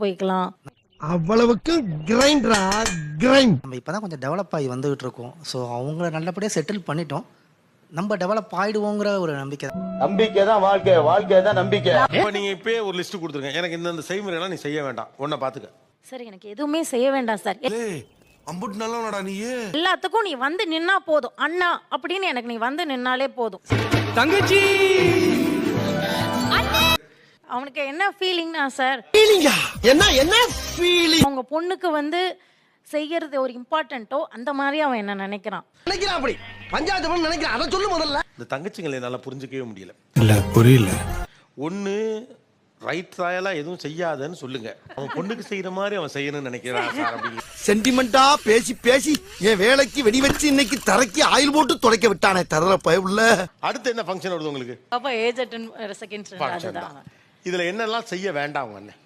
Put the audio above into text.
வைக்கலாம். அவ்வளவுக்கு கிரைண்டரா கிரைண்ட். நம்ம இப்பதான் கொஞ்சம் டெவலப் ஆகி வந்துகிட்டு இருக்கோம். ஸோ அவங்கள நல்லபடியாக செட்டில் பண்ணிட்டோம். நம்ம டெவலப் ஆயிடுவோங்கிற ஒரு நம்பிக்கை. நம்பிக்கை தான் வாழ்க்கை, வாழ்க்கை தான் நம்பிக்கை. இப்போ நீங்க இப்பயே ஒரு லிஸ்ட் கொடுத்துருங்க, எனக்கு இந்த செய்முறையெல்லாம் நீ செய்ய வேண்டாம், உன்னை பாத்துக்க. சார் எனக்கு எதுவுமே செய்ய வேண்டாம் சார். அம்புட்டு நல்லவனடா நீ. எல்லாத்துக்கும் நீ வந்து நின்னா போதும் அண்ணா அப்படின்னு எனக்கு நீ வந்து நின்னாலே போதும். தங்கச்சி அவனுக்கு என்ன ஃபீலிங்னா சார், ஃபீலிங்கா என்ன என்ன ஃபீலிங்? அவங்க பொண்ணுக்கு வந்து செய்யறது ஒரு இம்பார்ட்டன்ட்டோ அந்த மாதிரி அவன் என்ன நினைக்கிறான். நினைக்கிறான் அப்படி பஞ்சாயத்து பண்ண நினைக்கிறான். அதை சொல்லு முதல்ல. இந்த தங்கச்சிங்களை என்னால புரிஞ்சுக்கவே முடியல. இல்ல புரியல. ஒண்ணு ரைட் ராயலா எதுவும் செய்யாதன்னு சொல்லுங்க, அவன் பொண்ணுக்கு செய்யற மாதிரி அவன் செய்யணும்னு நினைக்கிறான் சார் அப்படின்னு. சென்டிமெண்டா பேசி பேசி என் வேலைக்கு வெடி வச்சு இன்னைக்கு தரைக்கு ஆயில் போட்டு துடைக்க விட்டானே தரல பயவுள்ள. அடுத்து என்ன ஃபங்க்ஷன் வருது உங்களுக்கு? அப்ப ஏஜ் அட்டன் செகண்ட் இதுல என்னெல்லாம் செய்ய வேண்டாம் அவங்க அண்ணன்?